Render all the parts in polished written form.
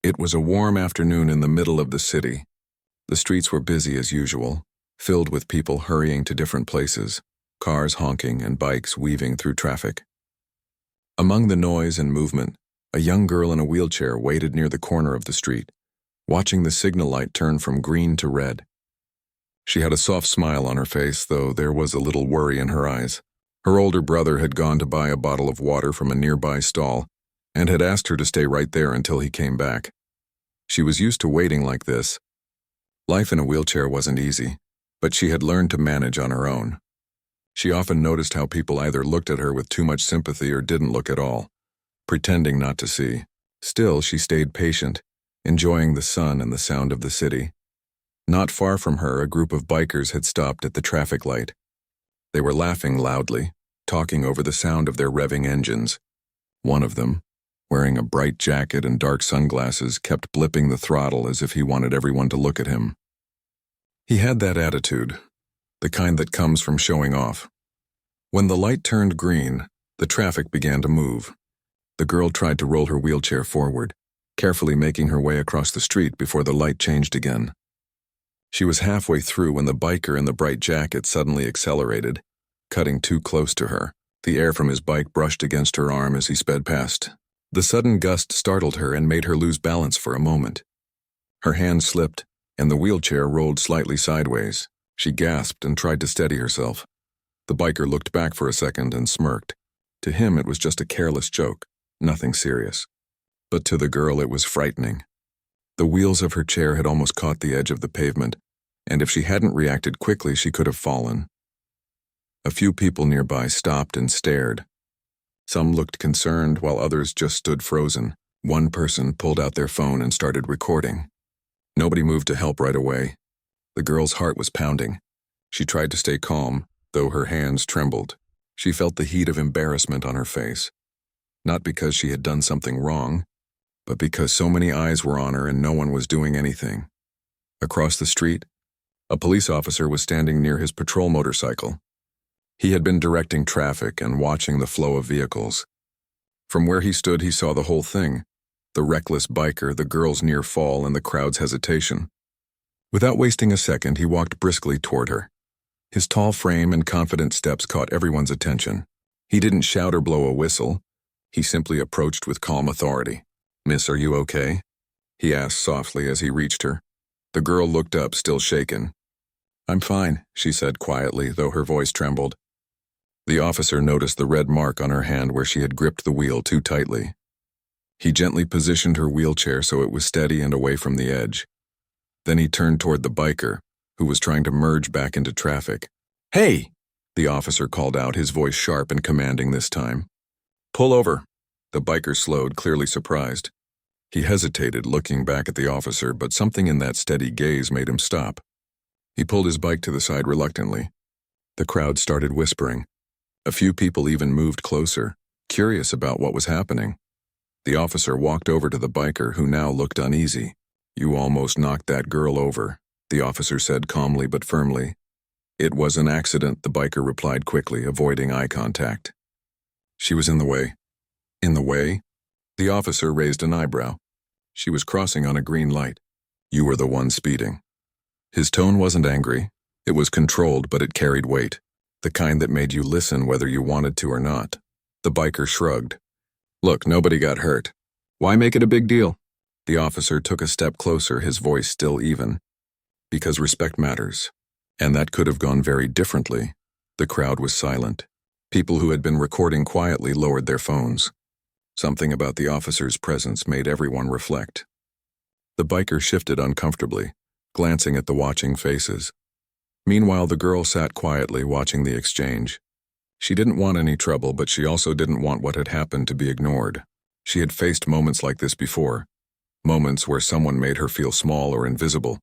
It was a warm afternoon in the middle of the city. The streets were busy as usual, filled with people hurrying to different places, cars honking and bikes weaving through traffic. Among the noise and movement, a young girl in a wheelchair waited near the corner of the street, watching the signal light turn from green to red. She had a soft smile on her face, though there was a little worry in her eyes. Her older brother had gone to buy a bottle of water from a nearby stall and had asked her to stay right there until he came back. She was used to waiting like this. Life in a wheelchair wasn't easy, but she had learned to manage on her own. She often noticed how people either looked at her with too much sympathy or didn't look at all, pretending not to see. Still, she stayed patient, enjoying the sun and the sound of the city. Not far from her, a group of bikers had stopped at the traffic light. They were laughing loudly, talking over the sound of their revving engines. One of them, wearing a bright jacket and dark sunglasses, kept blipping the throttle as if he wanted everyone to look at him. He had that attitude, the kind that comes from showing off. When the light turned green, the traffic began to move. The girl tried to roll her wheelchair forward, carefully making her way across the street before the light changed again. She was halfway through when the biker in the bright jacket suddenly accelerated, cutting too close to her. The air from his bike brushed against her arm as he sped past. The sudden gust startled her and made her lose balance for a moment. Her hand slipped, and the wheelchair rolled slightly sideways. She gasped and tried to steady herself. The biker looked back for a second and smirked. To him, it was just a careless joke, nothing serious. But to the girl, it was frightening. The wheels of her chair had almost caught the edge of the pavement, and if she hadn't reacted quickly, she could have fallen. A few people nearby stopped and stared. Some looked concerned, while others just stood frozen. One person pulled out their phone and started recording. Nobody moved to help right away. The girl's heart was pounding. She tried to stay calm, though her hands trembled. She felt the heat of embarrassment on her face. Not because she had done something wrong, but because so many eyes were on her and no one was doing anything. Across the street, a police officer was standing near his patrol motorcycle. He had been directing traffic and watching the flow of vehicles. From where he stood, he saw the whole thing: the reckless biker, the girl's near fall, and the crowd's hesitation. Without wasting a second, he walked briskly toward her. His tall frame and confident steps caught everyone's attention. He didn't shout or blow a whistle. He simply approached with calm authority. "Miss, are you okay?" he asked softly as he reached her. The girl looked up, still shaken. "I'm fine," she said quietly, though her voice trembled. The officer noticed the red mark on her hand where she had gripped the wheel too tightly. He gently positioned her wheelchair so it was steady and away from the edge. Then he turned toward the biker, who was trying to merge back into traffic. "Hey!" the officer called out, his voice sharp and commanding this time. "Pull over." The biker slowed, clearly surprised. He hesitated, looking back at the officer, but something in that steady gaze made him stop. He pulled his bike to the side reluctantly. The crowd started whispering. A few people even moved closer, curious about what was happening. The officer walked over to the biker, who now looked uneasy. "You almost knocked that girl over," the officer said calmly but firmly. "It was an accident," the biker replied quickly, avoiding eye contact. "She was in the way." "In the way?" The officer raised an eyebrow. "She was crossing on a green light. You were the one speeding." His tone wasn't angry. It was controlled, but it carried weight. The kind that made you listen whether you wanted to or not. The biker shrugged. "Look, nobody got hurt. Why make it a big deal?" The officer took a step closer, his voice still even. "Because respect matters." And that could have gone very differently. The crowd was silent. People who had been recording quietly lowered their phones. Something about the officer's presence made everyone reflect. The biker shifted uncomfortably, glancing at the watching faces. Meanwhile, the girl sat quietly watching the exchange. She didn't want any trouble, but she also didn't want what had happened to be ignored. She had faced moments like this before, moments where someone made her feel small or invisible.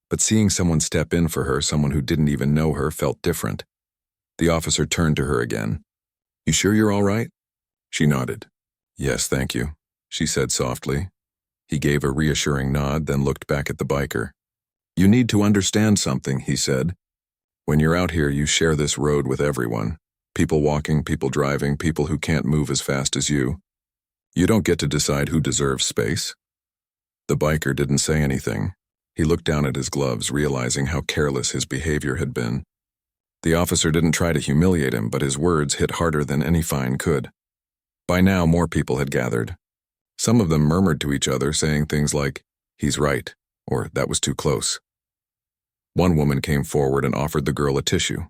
But seeing someone step in for her, someone who didn't even know her, felt different. The officer turned to her again. "You sure you're all right?" She nodded. "Yes, thank you," she said softly. He gave a reassuring nod, then looked back at the biker. "You need to understand something," he said. "When you're out here, you share this road with everyone. People walking, people driving, people who can't move as fast as you. You don't get to decide who deserves space. The biker didn't say anything. He looked down at his gloves, realizing how careless his behavior had been. The officer didn't try to humiliate him, but his words hit harder than any fine could. By now, more people had gathered. Some of them murmured to each other, saying things like, "He's right," or "That was too close." One woman came forward and offered the girl a tissue.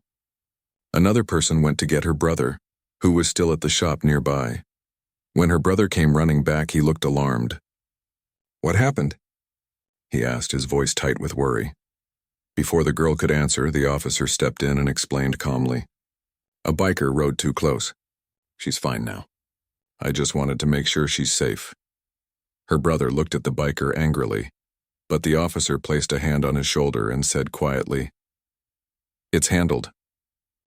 Another person went to get her brother, who was still at the shop nearby. When her brother came running back, he looked alarmed. "What happened?" he asked, his voice tight with worry. Before the girl could answer, the officer stepped in and explained calmly. "A biker rode too close. She's fine now. I just wanted to make sure she's safe." Her brother looked at the biker angrily, but the officer placed a hand on his shoulder and said quietly, "It's handled.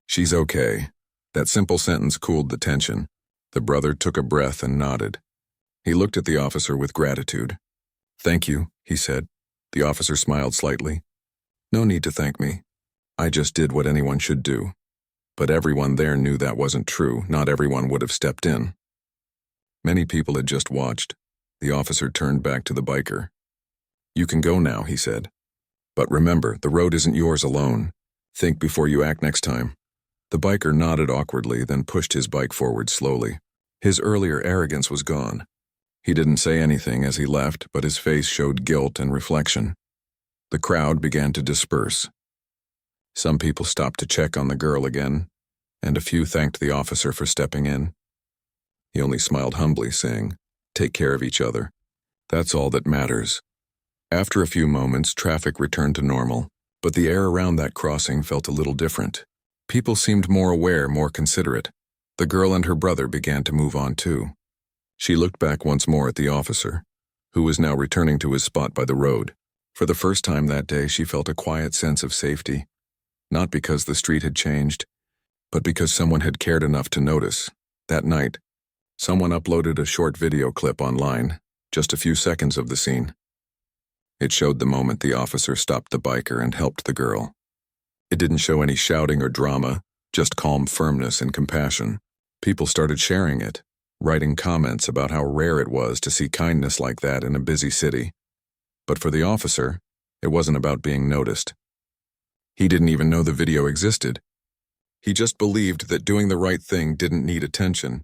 She's okay." That simple sentence cooled the tension. The brother took a breath and nodded. He looked at the officer with gratitude. "Thank you," he said. The officer smiled slightly. "No need to thank me. I just did what anyone should do." But everyone there knew that wasn't true. Not everyone would have stepped in. Many people had just watched. The officer turned back to the biker. "You can go now," he said. "But remember, the road isn't yours alone. Think before you act next time." The biker nodded awkwardly, then pushed his bike forward slowly. His earlier arrogance was gone. He didn't say anything as he left, but his face showed guilt and reflection. The crowd began to disperse. Some people stopped to check on the girl again, and a few thanked the officer for stepping in. He only smiled humbly, saying, "Take care of each other. That's all that matters." After a few moments, traffic returned to normal, but the air around that crossing felt a little different. People seemed more aware, more considerate. The girl and her brother began to move on too. She looked back once more at the officer, who was now returning to his spot by the road. For the first time that day, she felt a quiet sense of safety, not because the street had changed, but because someone had cared enough to notice. That night, someone uploaded a short video clip online, just a few seconds of the scene. It showed the moment the officer stopped the biker and helped the girl. It didn't show any shouting or drama, just calm firmness and compassion. People started sharing it, writing comments about how rare it was to see kindness like that in a busy city. But for the officer, it wasn't about being noticed. He didn't even know the video existed. He just believed that doing the right thing didn't need attention.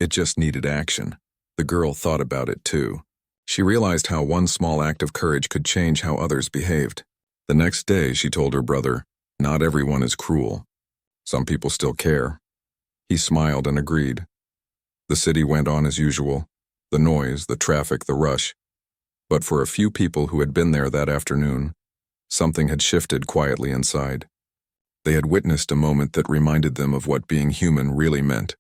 It just needed action. The girl thought about it too. She realized how one small act of courage could change how others behaved. The next day, she told her brother, "Not everyone is cruel. Some people still care." He smiled and agreed. The city went on as usual, the noise, the traffic, the rush. But for a few people who had been there that afternoon, something had shifted quietly inside. They had witnessed a moment that reminded them of what being human really meant: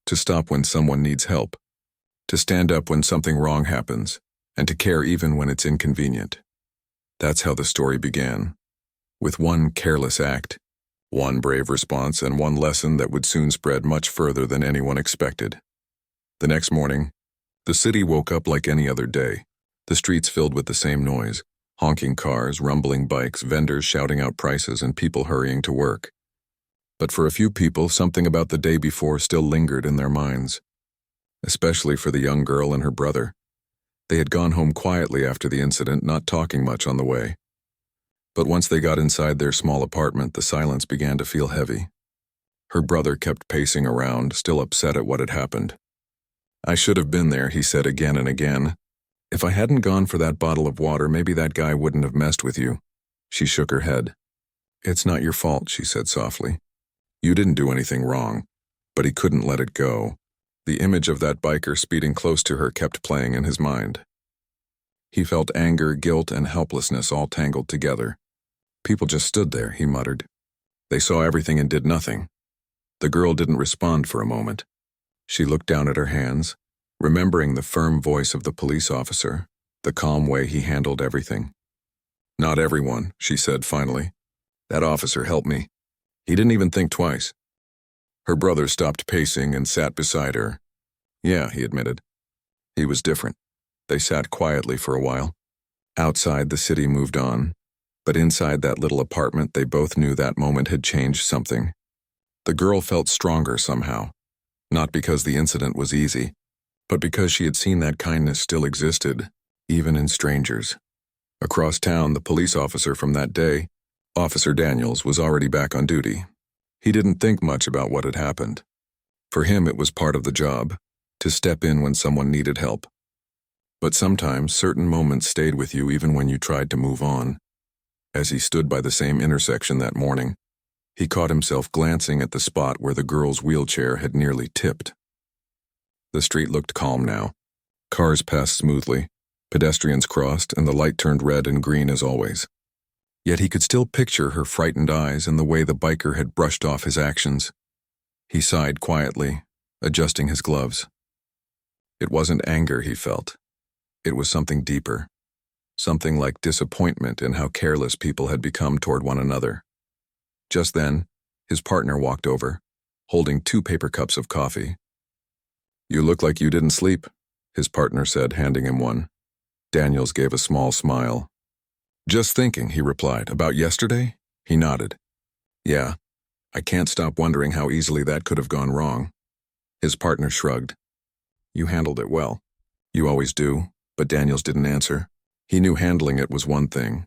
to stop when someone needs help, to stand up when something wrong happens, and to care even when it's inconvenient. That's how the story began, with one careless act, one brave response, and one lesson that would soon spread much further than anyone expected. The next morning, the city woke up like any other day, the streets filled with the same noise: honking cars, rumbling bikes, vendors shouting out prices, and people hurrying to work. But for a few people, something about the day before still lingered in their minds, especially for the young girl and her brother. They had gone home quietly after the incident, not talking much on the way. But once they got inside their small apartment, the silence began to feel heavy. Her brother kept pacing around, still upset at what had happened. "I should have been there," he said again and again. "If I hadn't gone for that bottle of water, maybe that guy wouldn't have messed with you." She shook her head. "It's not your fault," she said softly. "You didn't do anything wrong." But he couldn't let it go. The image of that biker speeding close to her kept playing in his mind. He felt anger, guilt, and helplessness all tangled together. "People just stood there," he muttered. "They saw everything and did nothing." The girl didn't respond for a moment. She looked down at her hands, remembering the firm voice of the police officer, the calm way he handled everything. "Not everyone," she said finally. "That officer helped me. He didn't even think twice." Her brother stopped pacing and sat beside her. "Yeah," he admitted. He was different. They sat quietly for a while. Outside, the city moved on, but inside that little apartment, they both knew that moment had changed something. The girl felt stronger somehow, not because the incident was easy, but because she had seen that kindness still existed, even in strangers. Across town, the police officer from that day, Officer Daniels, was already back on duty. He didn't think much about what had happened. For him, it was part of the job, to step in when someone needed help. But sometimes certain moments stayed with you even when you tried to move on. As he stood by the same intersection that morning, he caught himself glancing at the spot where the girl's wheelchair had nearly tipped. The street looked calm now. Cars passed smoothly, pedestrians crossed, and the light turned red and green as always. Yet he could still picture her frightened eyes and the way the biker had brushed off his actions. He sighed quietly, adjusting his gloves. It wasn't anger he felt. It was something deeper. Something like disappointment in how careless people had become toward one another. Just then, his partner walked over, holding 2 paper cups of coffee. "You look like you didn't sleep," his partner said, handing him one. Daniels gave a small smile. "Just thinking," he replied. "About yesterday?" He nodded. "Yeah, I can't stop wondering how easily that could have gone wrong." His partner shrugged. "You handled it well." "You always do," but Daniels didn't answer. He knew handling it was one thing.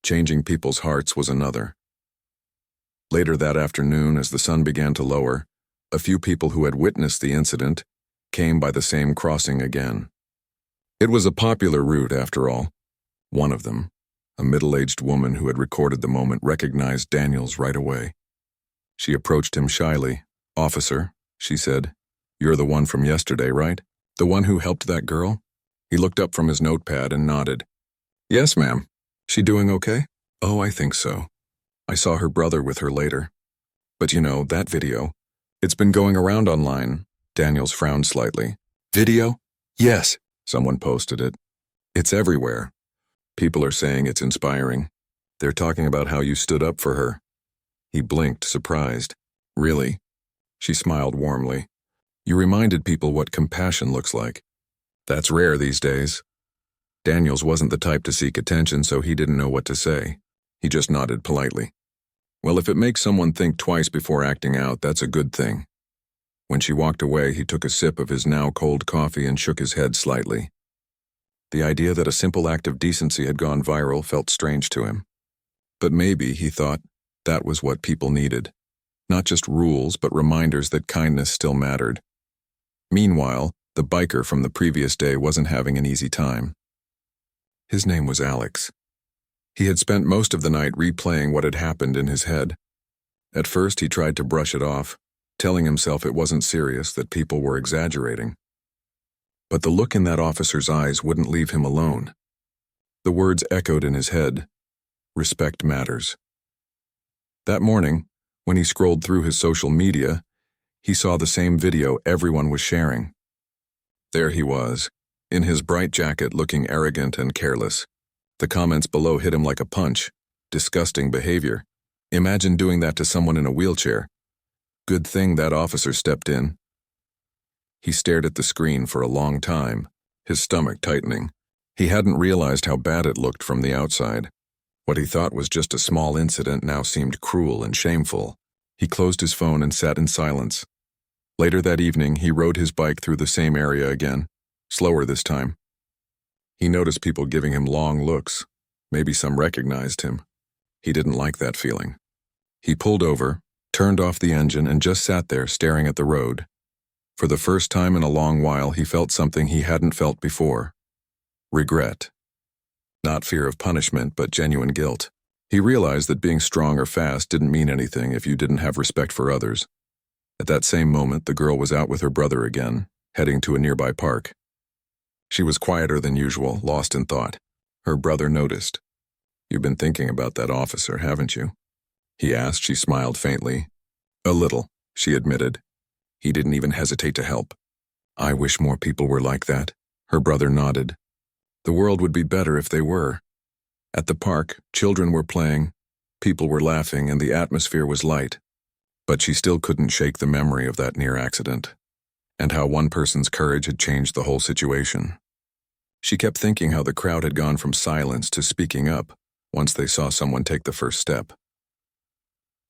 Changing people's hearts was another. Later that afternoon, as the sun began to lower, a few people who had witnessed the incident came by the same crossing again. It was a popular route, after all. One of them, a middle-aged woman who had recorded the moment, recognized Daniels right away. She approached him shyly. "Officer," she said, "you're the one from yesterday, right? The one who helped that girl?" He looked up from his notepad and nodded. "Yes, ma'am. She doing okay?" "Oh, I think so. I saw her brother with her later. But you know, that video, it's been going around online." Daniels frowned slightly. "Video? Yes. Someone posted it. It's everywhere. People are saying it's inspiring. They're talking about how you stood up for her." He blinked, surprised. "Really?" She smiled warmly. "You reminded people what compassion looks like. That's rare these days." Daniels wasn't the type to seek attention, so he didn't know what to say. He just nodded politely. "Well, if it makes someone think twice before acting out, that's a good thing." When she walked away, he took a sip of his now cold coffee and shook his head slightly. The idea that a simple act of decency had gone viral felt strange to him. But maybe, he thought, that was what people needed. Not just rules, but reminders that kindness still mattered. Meanwhile, the biker from the previous day wasn't having an easy time. His name was Alex. He had spent most of the night replaying what had happened in his head. At first, he tried to brush it off, telling himself it wasn't serious, that people were exaggerating. But the look in that officer's eyes wouldn't leave him alone. The words echoed in his head. Respect matters. That morning, when he scrolled through his social media, he saw the same video everyone was sharing. There he was, in his bright jacket, looking arrogant and careless. The comments below hit him like a punch. Disgusting behavior. Imagine doing that to someone in a wheelchair. Good thing that officer stepped in. He stared at the screen for a long time, his stomach tightening. He hadn't realized how bad it looked from the outside. What he thought was just a small incident now seemed cruel and shameful. He closed his phone and sat in silence. Later that evening, he rode his bike through the same area again, slower this time. He noticed people giving him long looks. Maybe some recognized him. He didn't like that feeling. He pulled over, turned off the engine, and just sat there staring at the road. For the first time in a long while, he felt something he hadn't felt before. Regret. Not fear of punishment, but genuine guilt. He realized that being strong or fast didn't mean anything if you didn't have respect for others. At that same moment, the girl was out with her brother again, heading to a nearby park. She was quieter than usual, lost in thought. Her brother noticed. "You've been thinking about that officer, haven't you?" he asked. She smiled faintly. "A little," she admitted. He didn't even hesitate to help. "I wish more people were like that." Her brother nodded. The world would be better if they were. At the park, children were playing, people were laughing, and the atmosphere was light. But she still couldn't shake the memory of that near accident, and how one person's courage had changed the whole situation. She kept thinking how the crowd had gone from silence to speaking up once they saw someone take the first step.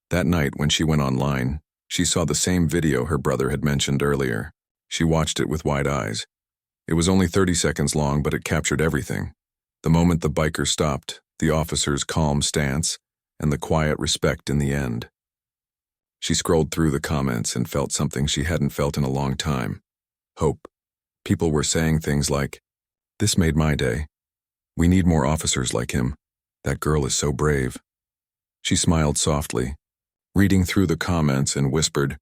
That night, when she went online, she saw the same video her brother had mentioned earlier. She watched it with wide eyes. It was only 30 seconds long, but it captured everything. The moment the biker stopped, the officer's calm stance, and the quiet respect in the end. She scrolled through the comments and felt something she hadn't felt in a long time. Hope. People were saying things like, "This made my day. We need more officers like him. That girl is so brave." She smiled softly, reading through the comments, and whispered,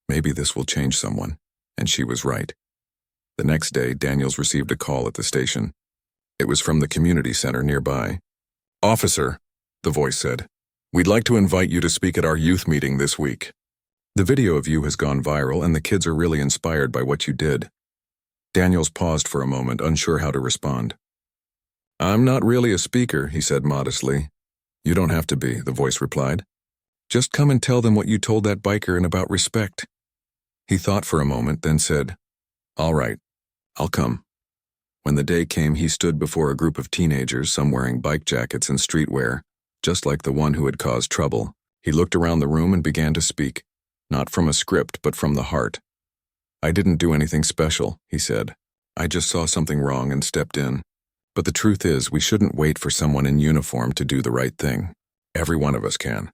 "Maybe this will change someone." And she was right. The next day, Daniels received a call at the station. It was from the community center nearby. "Officer," the voice said, "we'd like to invite you to speak at our youth meeting this week. The video of you has gone viral, and the kids are really inspired by what you did." Daniels paused for a moment, unsure how to respond. "I'm not really a speaker," he said modestly. "You don't have to be," the voice replied. "Just come and tell them what you told that biker and about respect." He thought for a moment, then said, "All right, I'll come." When the day came, he stood before a group of teenagers, some wearing bike jackets and streetwear, just like the one who had caused trouble. He looked around the room and began to speak, not from a script, but from the heart. "I didn't do anything special," he said. "I just saw something wrong and stepped in. But the truth is, we shouldn't wait for someone in uniform to do the right thing. Every one of us can."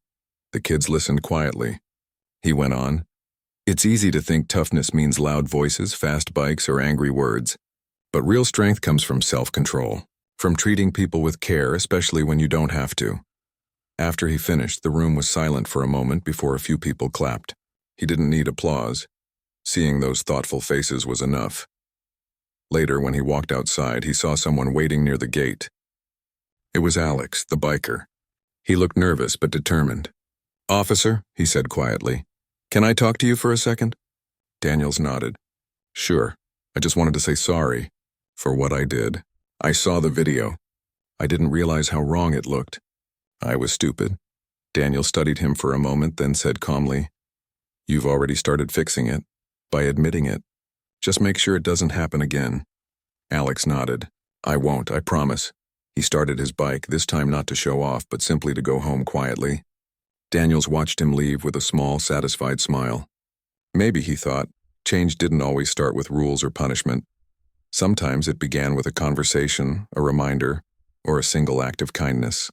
The kids listened quietly. He went on, "It's easy to think toughness means loud voices, fast bikes, or angry words. But real strength comes from self-control, from treating people with care, especially when you don't have to." After he finished, the room was silent for a moment before a few people clapped. He didn't need applause. Seeing those thoughtful faces was enough. Later, when he walked outside, he saw someone waiting near the gate. It was Alex, the biker. He looked nervous but determined. "Officer," he said quietly, "can I talk to you for a second?" Daniels nodded. "Sure. I just wanted to say sorry for what I did. I saw the video. I didn't realize how wrong it looked. I was stupid." Daniel studied him for a moment, then said calmly, "You've already started fixing it, by admitting it. Just make sure it doesn't happen again." Alex nodded. "I won't, I promise." He started his bike, this time not to show off, but simply to go home quietly. Daniels watched him leave with a small, satisfied smile. Maybe, he thought, change didn't always start with rules or punishment. Sometimes it began with a conversation, a reminder, or a single act of kindness.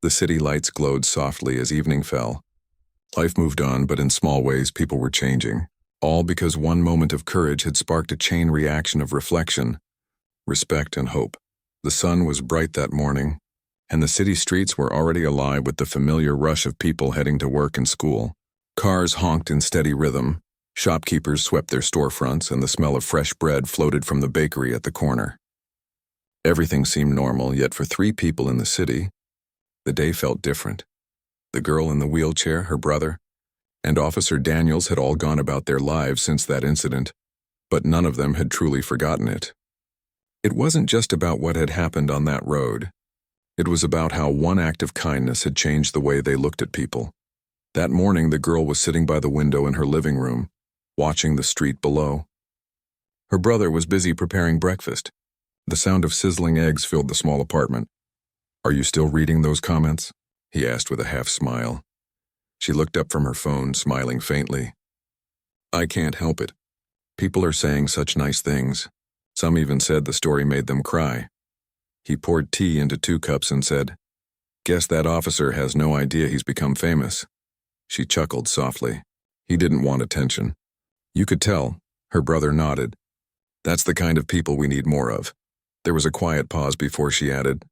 The city lights glowed softly as evening fell. Life moved on, but in small ways people were changing. All because one moment of courage had sparked a chain reaction of reflection, respect, and hope. The sun was bright that morning, and the city streets were already alive with the familiar rush of people heading to work and school. Cars honked in steady rhythm, shopkeepers swept their storefronts, and the smell of fresh bread floated from the bakery at the corner. Everything seemed normal, yet for 3 people in the city, the day felt different. The girl in the wheelchair, her brother, and Officer Daniels had all gone about their lives since that incident, but none of them had truly forgotten it. It wasn't just about what had happened on that road. It was about how one act of kindness had changed the way they looked at people. That morning, the girl was sitting by the window in her living room, watching the street below. Her brother was busy preparing breakfast. The sound of sizzling eggs filled the small apartment. "Are you still reading those comments?" he asked with a half smile. She looked up from her phone, smiling faintly. "I can't help it. People are saying such nice things. Some even said the story made them cry." He poured tea into 2 cups and said, "Guess that officer has no idea he's become famous." She chuckled softly. He didn't want attention. "You could tell." Her brother nodded. "That's the kind of people we need more of." There was a quiet pause before she added,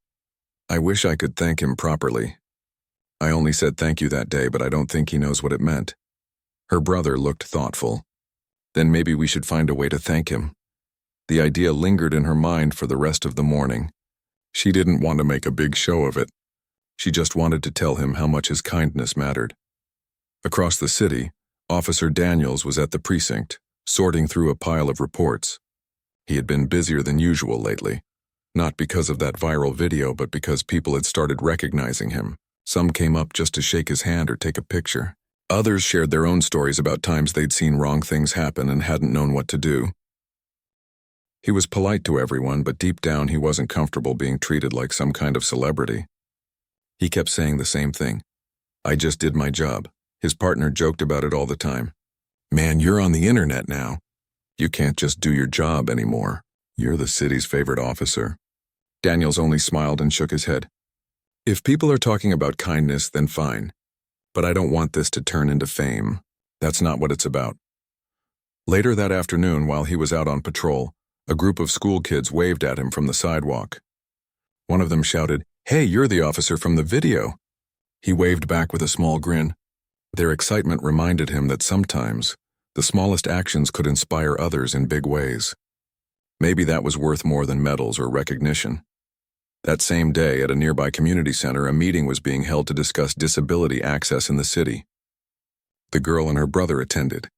"I wish I could thank him properly. I only said thank you that day, but I don't think he knows what it meant." Her brother looked thoughtful. "Then maybe we should find a way to thank him." The idea lingered in her mind for the rest of the morning. She didn't want to make a big show of it. She just wanted to tell him how much his kindness mattered. Across the city, Officer Daniels was at the precinct, sorting through a pile of reports. He had been busier than usual lately, not because of that viral video, but because people had started recognizing him. Some came up just to shake his hand or take a picture. Others shared their own stories about times they'd seen wrong things happen and hadn't known what to do. He was polite to everyone, but deep down he wasn't comfortable being treated like some kind of celebrity. He kept saying the same thing. "I just did my job." His partner joked about it all the time. "Man, you're on the internet now. You can't just do your job anymore." You're the city's favorite officer. Daniels only smiled and shook his head. If people are talking about kindness, then fine. But I don't want this to turn into fame. That's not what it's about. Later that afternoon, while he was out on patrol, a group of school kids waved at him from the sidewalk. One of them shouted, "Hey, you're the officer from the video." He waved back with a small grin. Their excitement reminded him that sometimes the smallest actions could inspire others in big ways. Maybe that was worth more than medals or recognition. That same day, at a nearby community center, a meeting was being held to discuss disability access in the city. The girl and her brother attended.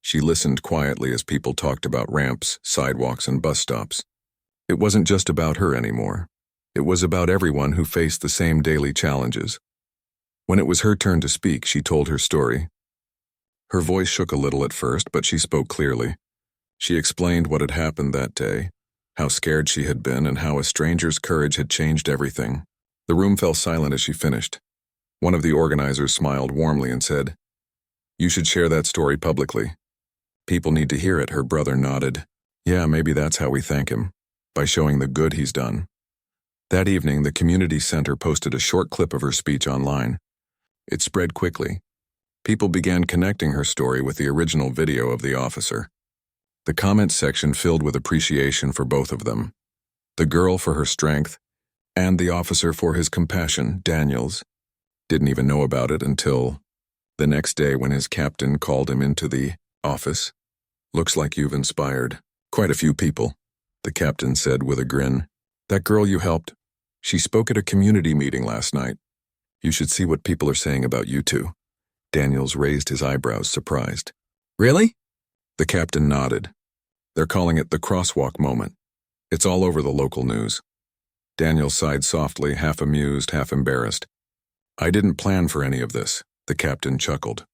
She listened quietly as people talked about ramps, sidewalks, and bus stops. It wasn't just about her anymore. It was about everyone who faced the same daily challenges. When it was her turn to speak, she told her story. Her voice shook a little at first, but she spoke clearly. She explained what had happened that day, how scared she had been, and how a stranger's courage had changed everything. The room fell silent as she finished. One of the organizers smiled warmly and said, "You should share that story publicly. People need to hear it." Her brother nodded. "Yeah, maybe that's how we thank him, by showing the good he's done." That evening, the community center posted a short clip of her speech online. It spread quickly. People began connecting her story with the original video of the officer. The comments section filled with appreciation for both of them. The girl for her strength, and the officer for his compassion. Daniels didn't even know about it until the next day when his captain called him into the office. "Looks like you've inspired quite a few people," the captain said with a grin. "That girl you helped, she spoke at a community meeting last night. You should see what people are saying about you two." Daniels raised his eyebrows, surprised. "Really?" The captain nodded. "They're calling it the crosswalk moment. It's all over the local news." Daniels sighed softly, half amused, half embarrassed. "I didn't plan for any of this," the captain chuckled.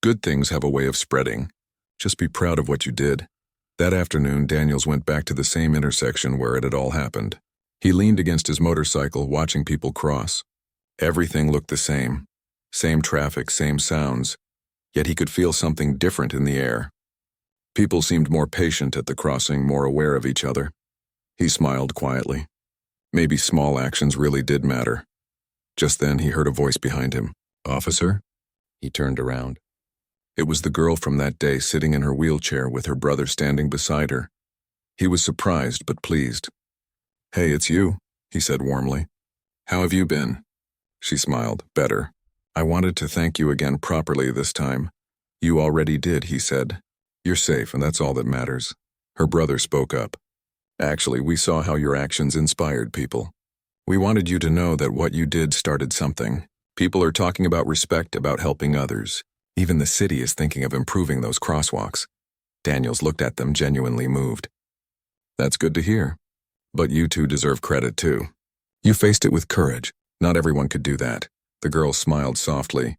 "Good things have a way of spreading. Just be proud of what you did." That afternoon, Daniels went back to the same intersection where it had all happened. He leaned against his motorcycle, watching people cross. Everything looked the same. Same traffic, same sounds. Yet he could feel something different in the air. People seemed more patient at the crossing, more aware of each other. He smiled quietly. Maybe small actions really did matter. Just then he heard a voice behind him. "Officer?" He turned around. It was the girl from that day, sitting in her wheelchair with her brother standing beside her. He was surprised but pleased. "Hey, it's you," he said warmly. "How have you been?" She smiled. "Better. I wanted to thank you again properly this time." "You already did," he said. "You're safe, and that's all that matters." Her brother spoke up. "Actually, we saw how your actions inspired people. We wanted you to know that what you did started something. People are talking about respect, about helping others. Even the city is thinking of improving those crosswalks." Daniels looked at them, genuinely moved. "That's good to hear. But you two deserve credit too. You faced it with courage. Not everyone could do that." The girl smiled softly.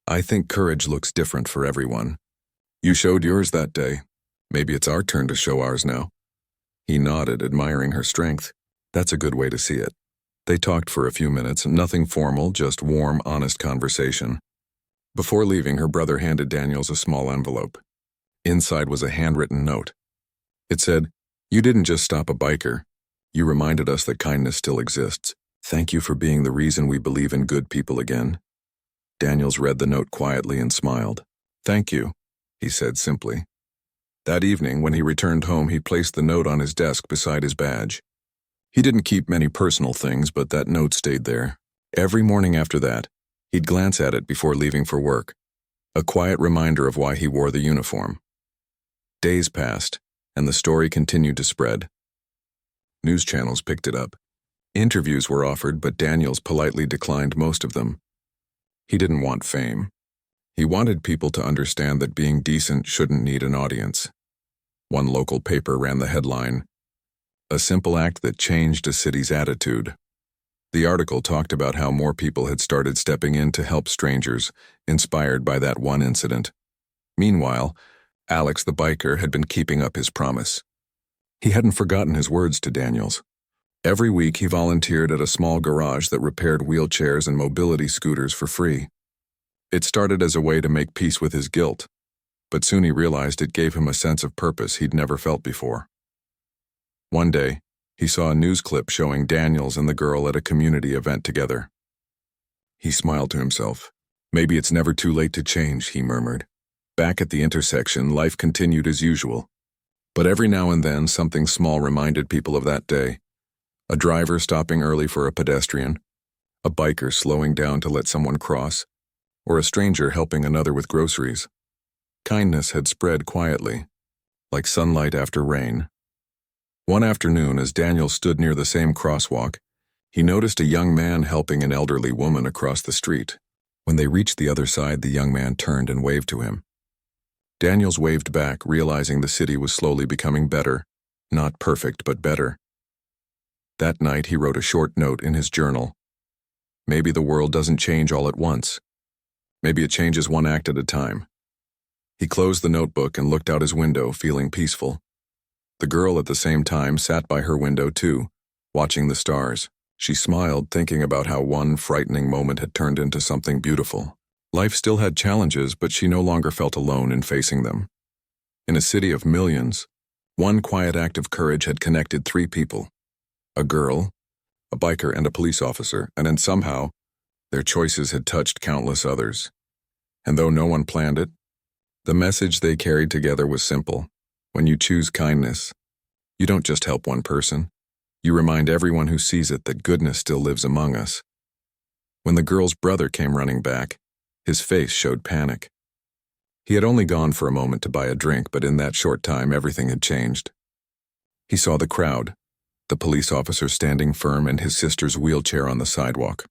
"I think courage looks different for everyone. You showed yours that day. Maybe it's our turn to show ours now." He nodded, admiring her strength. "That's a good way to see it." They talked for a few minutes, nothing formal, just warm, honest conversation. Before leaving, her brother handed Daniels a small envelope. Inside was a handwritten note. It said, "You didn't just stop a biker. You reminded us that kindness still exists. Thank you for being the reason we believe in good people again." Daniels read the note quietly and smiled. "Thank you," he said simply. That evening, when he returned home, he placed the note on his desk beside his badge. He didn't keep many personal things, but that note stayed there. Every morning after that, he'd glance at it before leaving for work, a quiet reminder of why he wore the uniform. Days passed, and the story continued to spread. News channels picked it up. Interviews were offered, but Daniels politely declined most of them. He didn't want fame. He wanted people to understand that being decent shouldn't need an audience. One local paper ran the headline, "A simple act that changed a city's attitude." The article talked about how more people had started stepping in to help strangers, inspired by that one incident. Meanwhile, Alex the biker had been keeping up his promise. He hadn't forgotten his words to Daniels. Every week he volunteered at a small garage that repaired wheelchairs and mobility scooters for free. It started as a way to make peace with his guilt, but soon he realized it gave him a sense of purpose he'd never felt before. One day, he saw a news clip showing Daniels and the girl at a community event together. He smiled to himself. Maybe it's never too late to change, he murmured. Back at the intersection, life continued as usual. But every now and then, something small reminded people of that day. A driver stopping early for a pedestrian, a biker slowing down to let someone cross, or a stranger helping another with groceries. Kindness had spread quietly, like sunlight after rain. One afternoon, as Daniel stood near the same crosswalk, he noticed a young man helping an elderly woman across the street. When they reached the other side, the young man turned and waved to him. Daniels waved back, realizing the city was slowly becoming better. Not perfect, but better. That night, he wrote a short note in his journal. Maybe the world doesn't change all at once. Maybe it changes one act at a time. He closed the notebook and looked out his window, feeling peaceful. The girl at the same time sat by her window too, watching the stars. She smiled, thinking about how one frightening moment had turned into something beautiful. Life still had challenges, but she no longer felt alone in facing them. In a city of millions, one quiet act of courage had connected 3 people. A girl, a biker, and a police officer, and then somehow, their choices had touched countless others. And though no one planned it, the message they carried together was simple. When you choose kindness, you don't just help one person. You remind everyone who sees it that goodness still lives among us. When the girl's brother came running back, his face showed panic. He had only gone for a moment to buy a drink, but in that short time, everything had changed. He saw the crowd, the police officer standing firm and his sister's wheelchair on the sidewalk.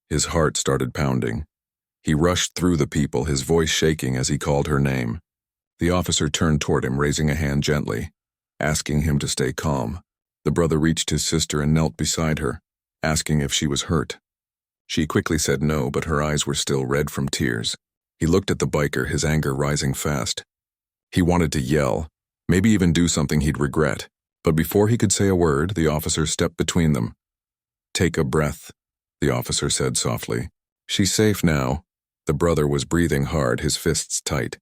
His heart started pounding. He rushed through the people, his voice shaking as he called her name. The officer turned toward him, raising a hand gently, asking him to stay calm. The brother reached his sister and knelt beside her, asking if she was hurt. She quickly said no, but her eyes were still red from tears. He looked at the biker, his anger rising fast. He wanted to yell, maybe even do something he'd regret. But before he could say a word, the officer stepped between them. "Take a breath," the officer said softly. "She's safe now." The brother was breathing hard, his fists tight.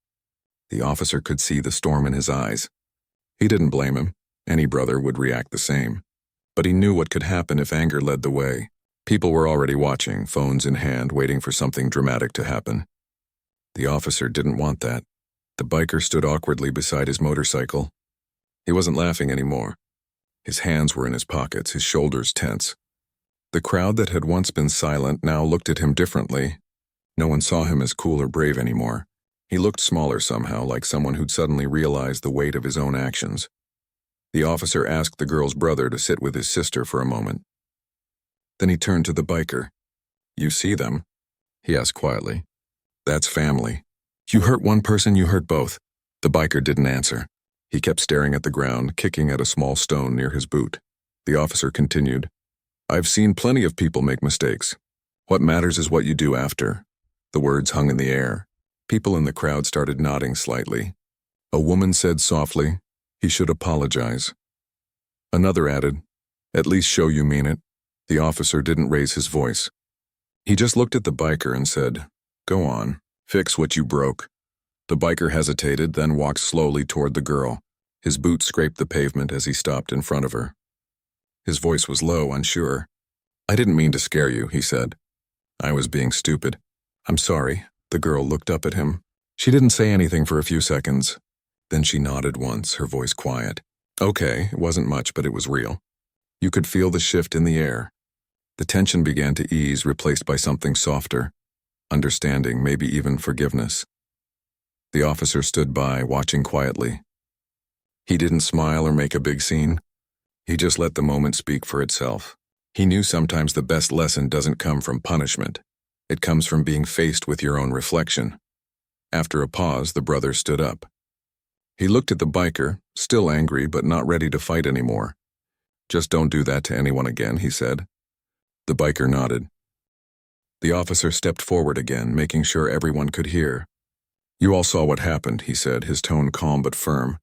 The officer could see the storm in his eyes. He didn't blame him. Any brother would react the same. But he knew what could happen if anger led the way. People were already watching, phones in hand, waiting for something dramatic to happen. The officer didn't want that. The biker stood awkwardly beside his motorcycle. He wasn't laughing anymore. His hands were in his pockets, his shoulders tense. The crowd that had once been silent now looked at him differently. No one saw him as cool or brave anymore. He looked smaller somehow, like someone who'd suddenly realized the weight of his own actions. The officer asked the girl's brother to sit with his sister for a moment. Then he turned to the biker. "You see them?" he asked quietly. "That's family. You hurt one person, you hurt both." The biker didn't answer. He kept staring at the ground, kicking at a small stone near his boot. The officer continued, "I've seen plenty of people make mistakes. What matters is what you do after." The words hung in the air. People in the crowd started nodding slightly. A woman said softly, "He should apologize." Another added, "At least show you mean it." The officer didn't raise his voice. He just looked at the biker and said, "Go on, fix what you broke." The biker hesitated, then walked slowly toward the girl. His boot scraped the pavement as he stopped in front of her. His voice was low, unsure. "I didn't mean to scare you," he said. "I was being stupid. I'm sorry." The girl looked up at him. She didn't say anything for a few seconds. Then she nodded once, her voice quiet. Okay, it wasn't much, but it was real. You could feel the shift in the air. The tension began to ease, replaced by something softer. Understanding, maybe even forgiveness. The officer stood by, watching quietly. He didn't smile or make a big scene. He just let the moment speak for itself. He knew sometimes the best lesson doesn't come from punishment. It comes from being faced with your own reflection. After a pause, the brother stood up. He looked at the biker, still angry but not ready to fight anymore. "Just don't do that to anyone again," he said. The biker nodded. The officer stepped forward again, making sure everyone could hear. "You all saw what happened," he said, his tone calm but firm.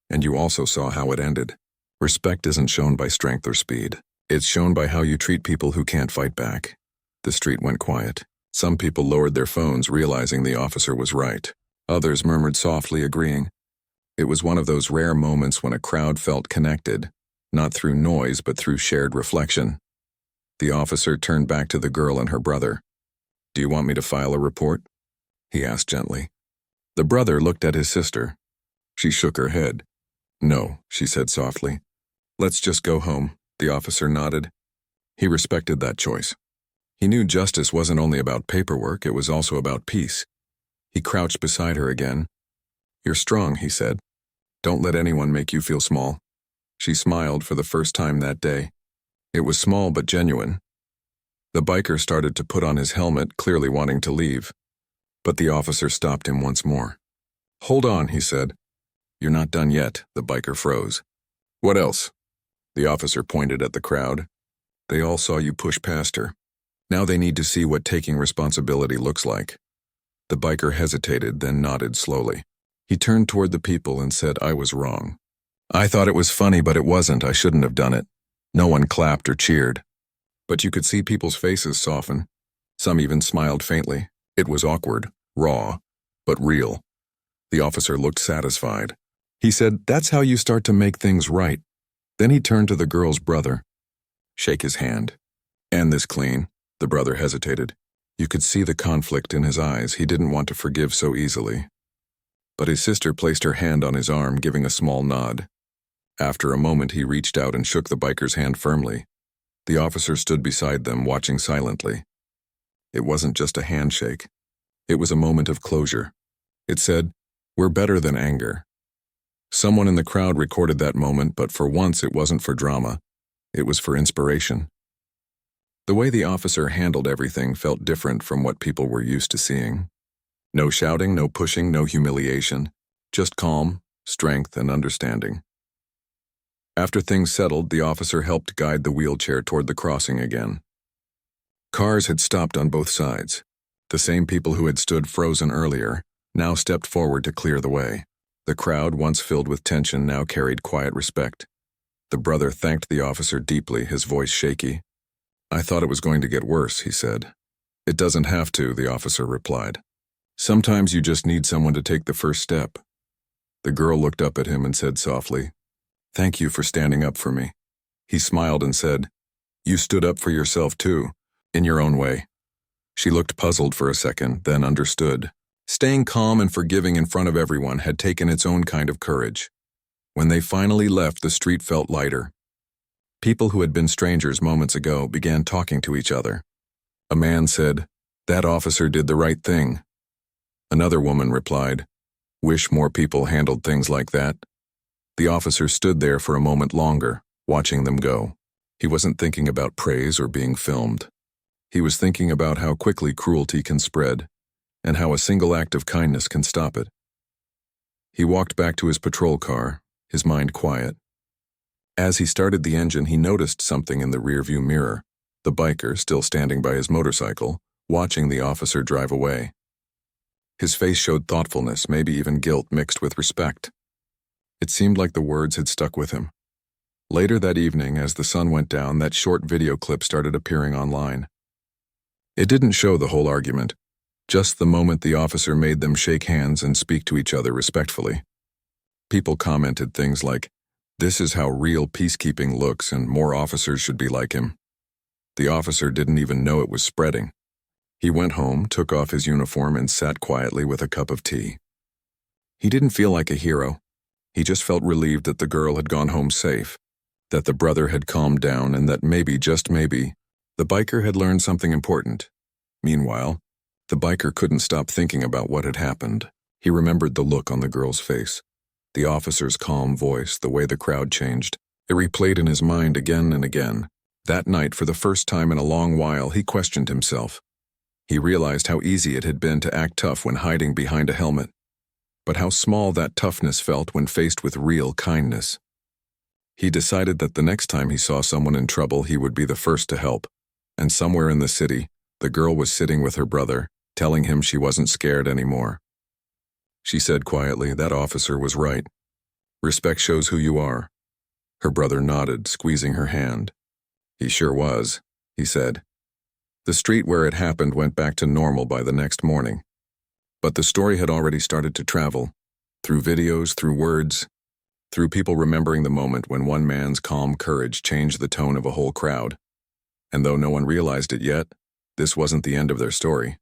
"And you also saw how it ended. Respect isn't shown by strength or speed. It's shown by how you treat people who can't fight back." The street went quiet. Some people lowered their phones, realizing the officer was right. Others murmured softly, agreeing. It was one of those rare moments when a crowd felt connected, not through noise but through shared reflection. The officer turned back to the girl and her brother. "Do you want me to file a report?" he asked gently. The brother looked at his sister. She shook her head. "No," she said softly. "Let's just go home." The officer nodded. He respected that choice. He knew justice wasn't only about paperwork, it was also about peace. He crouched beside her again. "You're strong," he said. "Don't let anyone make you feel small." She smiled for the first time that day. It was small but genuine. The biker started to put on his helmet, clearly wanting to leave. But the officer stopped him once more. "Hold on," he said. "You're not done yet," the biker froze. "What else?" The officer pointed at the crowd. "They all saw you push past her. Now they need to see what taking responsibility looks like." The biker hesitated, then nodded slowly. He turned toward the people and said, "I was wrong. I thought it was funny, but it wasn't. I shouldn't have done it." No one clapped or cheered. But you could see people's faces soften. Some even smiled faintly. It was awkward, raw, but real. The officer looked satisfied. He said, "That's how you start to make things right." Then he turned to the girl's brother. "Shake his hand. End this clean." The brother hesitated. You could see the conflict in his eyes. He didn't want to forgive so easily. But his sister placed her hand on his arm, giving a small nod. After a moment, he reached out and shook the biker's hand firmly. The officer stood beside them, watching silently. It wasn't just a handshake. It was a moment of closure. It said, "We're better than anger." Someone in the crowd recorded that moment, but for once it wasn't for drama. It was for inspiration. The way the officer handled everything felt different from what people were used to seeing. No shouting, no pushing, no humiliation. Just calm, strength, and understanding. After things settled, the officer helped guide the wheelchair toward the crossing again. Cars had stopped on both sides. The same people who had stood frozen earlier now stepped forward to clear the way. The crowd, once filled with tension, now carried quiet respect. The brother thanked the officer deeply, his voice shaky. "I thought it was going to get worse," he said. "It doesn't have to," the officer replied. "Sometimes you just need someone to take the first step." The girl looked up at him and said softly, "Thank you for standing up for me." He smiled and said, "You stood up for yourself too, in your own way." She looked puzzled for a second, then understood. Staying calm and forgiving in front of everyone had taken its own kind of courage. When they finally left, the street felt lighter. People who had been strangers moments ago began talking to each other. A man said, "That officer did the right thing." Another woman replied, "Wish more people handled things like that." The officer stood there for a moment longer, watching them go. He wasn't thinking about praise or being filmed. He was thinking about how quickly cruelty can spread, and how a single act of kindness can stop it. He walked back to his patrol car, his mind quiet. As he started the engine, he noticed something in the rearview mirror, the biker still standing by his motorcycle, watching the officer drive away. His face showed thoughtfulness, maybe even guilt mixed with respect. It seemed like the words had stuck with him. Later that evening, as the sun went down, that short video clip started appearing online. It didn't show the whole argument, just the moment the officer made them shake hands and speak to each other respectfully. People commented things like, "This is how real peacekeeping looks and more officers should be like him." The officer didn't even know it was spreading. He went home, took off his uniform, and sat quietly with a cup of tea. He didn't feel like a hero. He just felt relieved that the girl had gone home safe, that the brother had calmed down, and that maybe, just maybe, the biker had learned something important. Meanwhile, the biker couldn't stop thinking about what had happened. He remembered the look on the girl's face, the officer's calm voice, the way the crowd changed. It replayed in his mind again and again. That night, for the first time in a long while, he questioned himself. He realized how easy it had been to act tough when hiding behind a helmet, but how small that toughness felt when faced with real kindness. He decided that the next time he saw someone in trouble, he would be the first to help. And somewhere in the city, the girl was sitting with her brother, telling him she wasn't scared anymore. She said quietly, "That officer was right. Respect shows who you are." Her brother nodded, squeezing her hand. "He sure was," he said. The street where it happened went back to normal by the next morning. But the story had already started to travel, through videos, through words. through people remembering the moment when one man's calm courage changed the tone of a whole crowd. And though no one realized it yet, this wasn't the end of their story.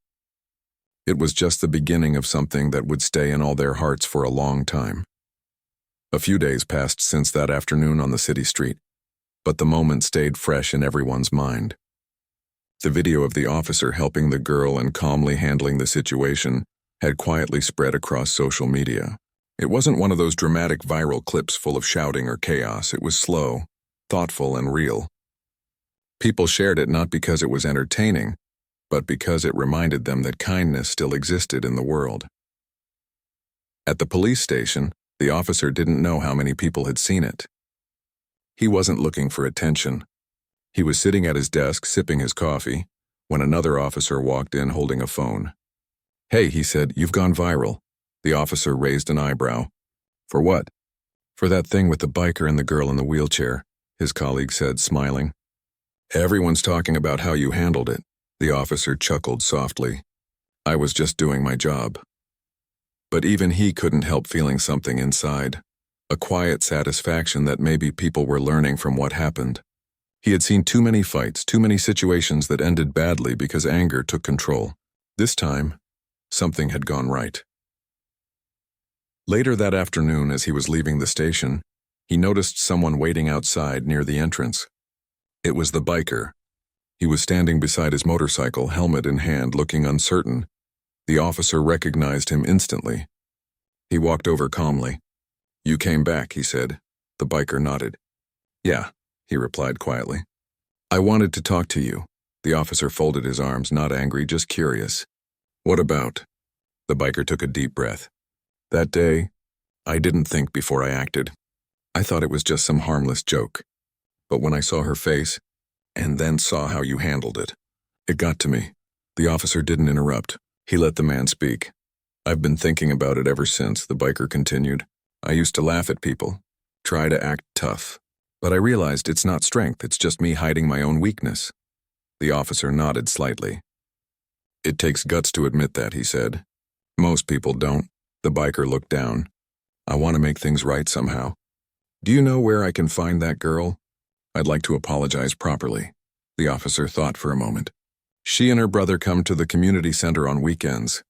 It was just the beginning of something that would stay in all their hearts for a long time. A few days passed since that afternoon on the city street, but the moment stayed fresh in everyone's mind. The video of the officer helping the girl and calmly handling the situation had quietly spread across social media. It wasn't one of those dramatic viral clips full of shouting or chaos. It was slow, thoughtful, and real. People shared it not because it was entertaining, but because it reminded them that kindness still existed in the world. At the police station, the officer didn't know how many people had seen it. He wasn't looking for attention. He was sitting at his desk sipping his coffee when another officer walked in holding a phone. "Hey," he said, "you've gone viral." The officer raised an eyebrow. "For what?" "For that thing with the biker and the girl in the wheelchair," his colleague said, smiling. "Everyone's talking about how you handled it." The officer chuckled softly. "I was just doing my job." But even he couldn't help feeling something inside, a quiet satisfaction that maybe people were learning from what happened. He had seen too many fights, too many situations that ended badly because anger took control. This time, something had gone right. Later that afternoon, as he was leaving the station, he noticed someone waiting outside near the entrance. It was the biker. He was standing beside his motorcycle, helmet in hand, looking uncertain. The officer recognized him instantly. He walked over calmly. "You came back," he said. The biker nodded. "Yeah," he replied quietly. "I wanted to talk to you." The officer folded his arms, not angry, just curious. "What about?" The biker took a deep breath. "That day, I didn't think before I acted. I thought it was just some harmless joke. But when I saw her face, and then saw how you handled it, it got to me." The officer didn't interrupt. He let the man speak. "I've been thinking about it ever since," the biker continued. "I used to laugh at people, try to act tough. But I realized it's not strength, it's just me hiding my own weakness." The officer nodded slightly. "It takes guts to admit that," he said. "Most people don't." The biker looked down. "I want to make things right somehow. Do you know where I can find that girl? I'd like to apologize properly." The officer thought for a moment. "She and her brother come to the community center on weekends.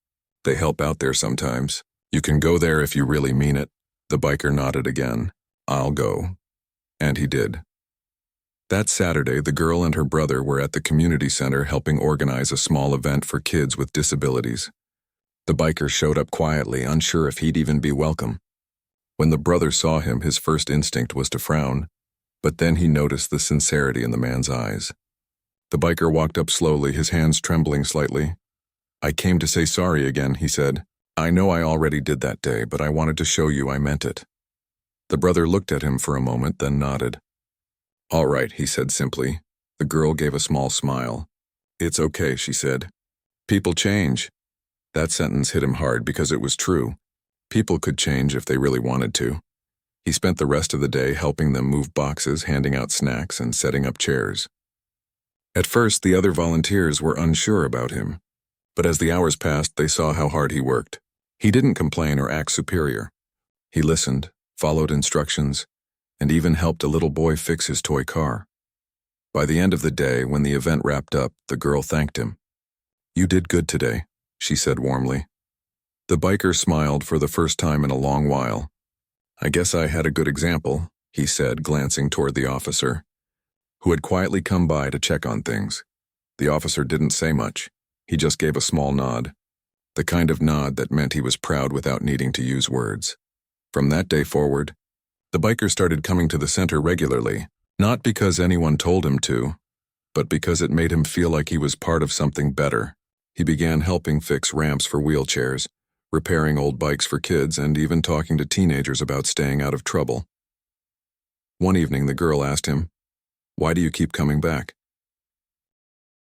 They help out there sometimes. You can go there if you really mean it." The biker nodded again. "I'll go." And he did. That Saturday, the girl and her brother were at the community center helping organize a small event for kids with disabilities. The biker showed up quietly, unsure if he'd even be welcome. When the brother saw him, his first instinct was to frown, but then he noticed the sincerity in the man's eyes. The biker walked up slowly, his hands trembling slightly. "I came to say sorry again," he said. "I know I already did that day, but I wanted to show you I meant it." The brother looked at him for a moment, then nodded. "All right," he said simply. The girl gave a small smile. "It's okay," she said. "People change." That sentence hit him hard because it was true. People could change if they really wanted to. He spent the rest of the day helping them move boxes, handing out snacks, and setting up chairs. At first, the other volunteers were unsure about him, but as the hours passed, they saw how hard he worked. He didn't complain or act superior. He listened, followed instructions, and even helped a little boy fix his toy car. By the end of the day, when the event wrapped up, the girl thanked him. "You did good today," she said warmly. The biker smiled for the first time in a long while. "I guess I had a good example," he said, glancing toward the officer, who had quietly come by to check on things. The officer didn't say much. He just gave a small nod, the kind of nod that meant he was proud without needing to use words. From that day forward, the biker started coming to the center regularly, not because anyone told him to, but because it made him feel like he was part of something better. He began helping fix ramps for wheelchairs, repairing old bikes for kids, and even talking to teenagers about staying out of trouble. One evening, the girl asked him, "Why do you keep coming back?"